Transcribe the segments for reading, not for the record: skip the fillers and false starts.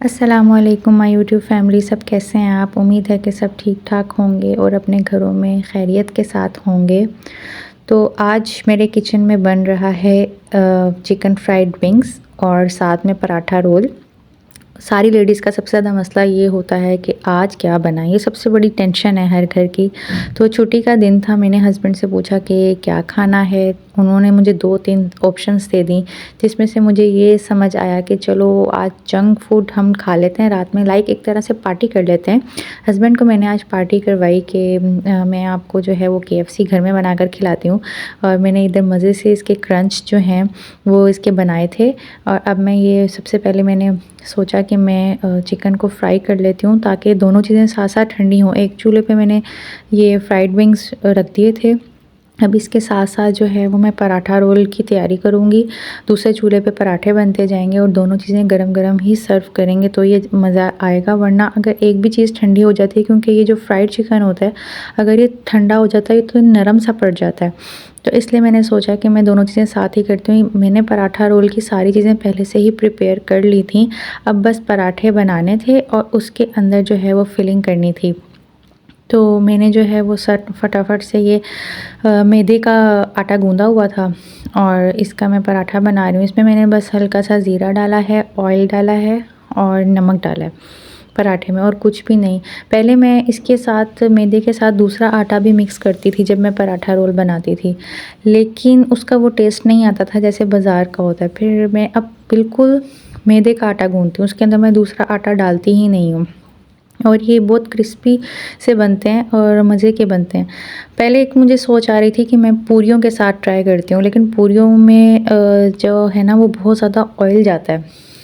अस्सलामुअलैकुम my YouTube family, सब कैसे हैं आप। उम्मीद है कि सब ठीक ठाक होंगे और अपने घरों में खैरियत के साथ होंगे। तो आज मेरे किचन में बन रहा है चिकन फ्राइड विंग्स और साथ में पराठा रोल। सारी लेडीज़ का सबसे ज़्यादा मसला ये होता है कि आज क्या बनाएं, ये सबसे बड़ी टेंशन है हर घर की। तो छुट्टी का दिन था, मैंने हस्बैंड से पूछा कि क्या खाना है। उन्होंने मुझे 2-3 ऑप्शंस दे दी, जिसमें से मुझे ये समझ आया कि चलो आज जंक फूड हम खा लेते हैं रात में, लाइक एक तरह से पार्टी कर लेते हैं। हस्बैंड को मैंने आज पार्टी करवाई कि मैं आपको जो है वो KFC घर में बनाकर खिलाती हूँ। और मैंने इधर मज़े से इसके क्रंच जो हैं वो इसके बनाए थे। और अब मैं ये सबसे पहले मैंने सोचा कि मैं चिकन को फ्राई कर लेती हूँ ताकि दोनों चीज़ें साथ साथ ठंडी हों। एक चूल्हे पे मैंने ये फ्राइड विंग्स रख दिए थे। अब इसके साथ साथ जो है वो मैं पराठा रोल की तैयारी करूँगी। दूसरे चूल्हे पे पराठे बनते जाएंगे और दोनों चीज़ें गरम गरम ही सर्व करेंगे तो ये मज़ा आएगा। वरना अगर एक भी चीज़ ठंडी हो जाती है, क्योंकि ये जो फ्राइड चिकन होता है अगर ये ठंडा हो जाता है तो नरम सा पड़ जाता है। तो इसलिए मैंने सोचा कि मैं दोनों चीज़ें साथ ही करती हूँ। मैंने पराठा रोल की सारी चीज़ें पहले से ही प्रिपेयर कर ली थी। अब बस पराठे बनाने थे और उसके अंदर जो है वो फिलिंग करनी थी। तो मैंने जो है वो फटाफट से ये मैदे का आटा गूँधा हुआ था और इसका मैं पराठा बना रही हूँ। इसमें मैंने बस हल्का सा ज़ीरा डाला है, ऑयल डाला है और नमक डाला है पराठे में, और कुछ भी नहीं। पहले मैं इसके साथ मैदे के साथ दूसरा आटा भी मिक्स करती थी जब मैं पराठा रोल बनाती थी, लेकिन उसका वो टेस्ट नहीं आता था जैसे बाज़ार का होता है। फिर मैं अब बिल्कुल मैदे का आटा गूँथती हूँ, उसके अंदर मैं दूसरा आटा डालती ही नहीं हूँ। और ये बहुत क्रिस्पी से बनते हैं और मज़े के बनते हैं। पहले एक मुझे सोच आ रही थी कि मैं पूरियों के साथ ट्राई करती हूँ, लेकिन पूरियों में जो है ना वो बहुत ज़्यादा ऑयल जाता है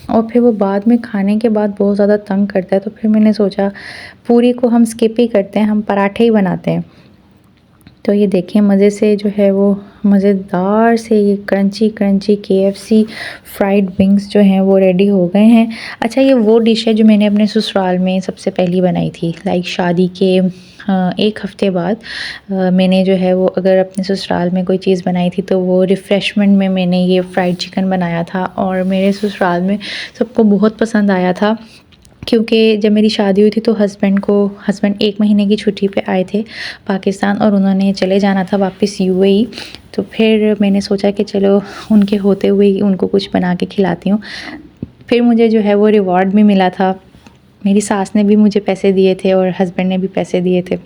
और फिर वो बाद में खाने के बाद बहुत ज़्यादा तंग करता है। तो फिर मैंने सोचा पूरी को हम स्किप ही करते हैं, हम पराठे ही बनाते हैं। तो ये देखिए मज़े से जो है वो मज़ेदार से ये crunchy crunchy KFC fried wings जो हैं वो रेडी हो गए हैं। अच्छा, ये वो डिश है जो मैंने अपने ससुराल में सबसे पहली बनाई थी, लाइक शादी के 1 हफ़्ते बाद। मैंने जो है वो अगर अपने ससुराल में कोई चीज़ बनाई थी तो वो रिफ़्रेशमेंट में मैंने ये फ्राइड चिकन बनाया था और मेरे ससुराल में सबको बहुत पसंद आया था। क्योंकि जब मेरी शादी हुई थी तो हस्बैंड 1 महीने की छुट्टी पे आए थे पाकिस्तान और उन्होंने चले जाना था वापस UAE। तो फिर मैंने सोचा कि चलो उनके होते हुए ही उनको कुछ बना के खिलाती हूँ। फिर मुझे जो है वो रिवॉर्ड भी मिला था। मेरी सास ने भी मुझे पैसे दिए थे और हस्बैंड ने भी पैसे दिए थे।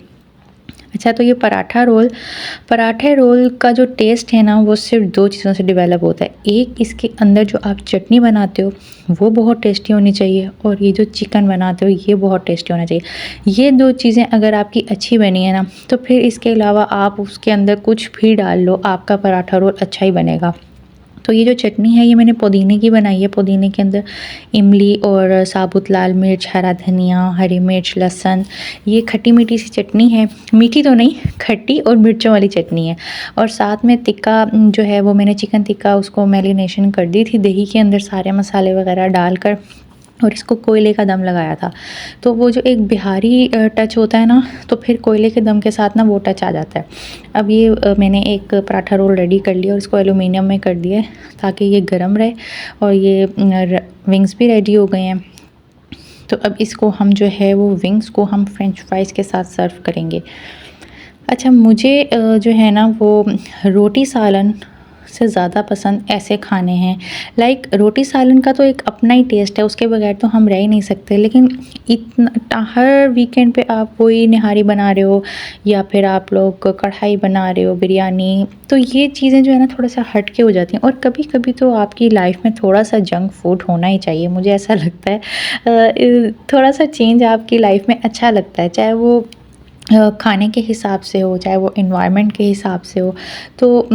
अच्छा, तो ये पराठे रोल का जो टेस्ट है ना वो सिर्फ 2 चीज़ों से डेवलप होता है। एक, इसके अंदर जो आप चटनी बनाते हो वो बहुत टेस्टी होनी चाहिए, और ये जो चिकन बनाते हो ये बहुत टेस्टी होना चाहिए। ये 2 चीज़ें अगर आपकी अच्छी बनी है ना तो फिर इसके अलावा आप उसके अंदर कुछ भी डाल लो, आपका पराठा रोल अच्छा ही बनेगा। तो ये जो चटनी है ये मैंने पुदीने की बनाई है। पुदीने के अंदर इमली और साबुत लाल मिर्च, हरा धनिया, हरी मिर्च, लहसुन, ये खट्टी मीठी सी चटनी है। मीठी तो नहीं, खट्टी और मिर्चों वाली चटनी है। और साथ में टिक्का जो है वो मैंने चिकन टिक्का उसको मैरिनेशन कर दी थी दही के अंदर सारे मसाले वगैरह डालकर, और इसको कोयले का दम लगाया था। तो वो जो एक बिहारी टच होता है ना, तो फिर कोयले के दम के साथ ना वो टच आ जाता है। अब ये मैंने एक पराठा रोल रेडी कर लिया और इसको एलुमिनियम में कर दिया है ताकि ये गर्म रहे, और ये विंग्स भी रेडी हो गए हैं। तो अब इसको हम जो है वो विंग्स को हम फ्रेंच फ्राइज़ के साथ सर्व करेंगे। अच्छा, मुझे जो है ना वो रोटी सालन से ज़्यादा पसंद ऐसे खाने हैं। लाइक रोटी सालन का तो एक अपना ही टेस्ट है, उसके बगैर तो हम रह ही नहीं सकते। लेकिन इतना हर वीकेंड पे आप कोई निहारी बना रहे हो या फिर आप लोग कढ़ाई बना रहे हो, बिरयानी, तो ये चीज़ें जो है ना थोड़ा सा हट के हो जाती हैं। और कभी कभी तो आपकी लाइफ में थोड़ा सा जंक फूड होना ही चाहिए, मुझे ऐसा लगता है। थोड़ा सा चेंज आपकी लाइफ में अच्छा लगता है, चाहे वो खाने के हिसाब से हो, चाहे वो एनवायरनमेंट के हिसाब से हो। तो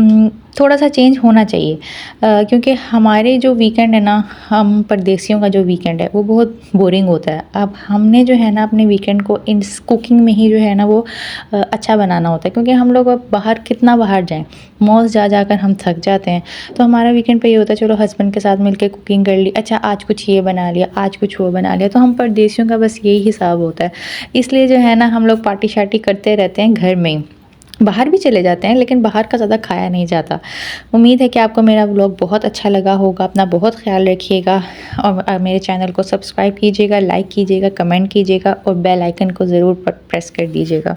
थोड़ा सा चेंज होना चाहिए, क्योंकि हमारे जो वीकेंड है ना, हम परदेसियों का जो वीकेंड है वो बहुत बोरिंग होता है। अब हमने जो है ना अपने वीकेंड को इन कुकिंग में ही जो है ना वो अच्छा बनाना होता है, क्योंकि हम लोग अब कितना बाहर जाएं, मॉल्स जा जाकर हम थक जाते हैं। तो हमारा वीकेंड पे ये होता है चलो हस्बैंड के साथ मिलकर कुकिंग कर ली, अच्छा आज कुछ ये बना लिया, आज कुछ वो बना लिया। तो हम परदेसियों का बस यही हिसाब होता है, इसलिए जो है ना हम लोग पार्टी शार्टी करते रहते हैं घर में ही। बाहर भी चले जाते हैं, लेकिन बाहर का ज़्यादा खाया नहीं जाता। उम्मीद है कि आपको मेरा व्लॉग बहुत अच्छा लगा होगा। अपना बहुत ख्याल रखिएगा और मेरे चैनल को सब्सक्राइब कीजिएगा, लाइक कीजिएगा, कमेंट कीजिएगा और बेल आइकन को ज़रूर प्रेस कर दीजिएगा।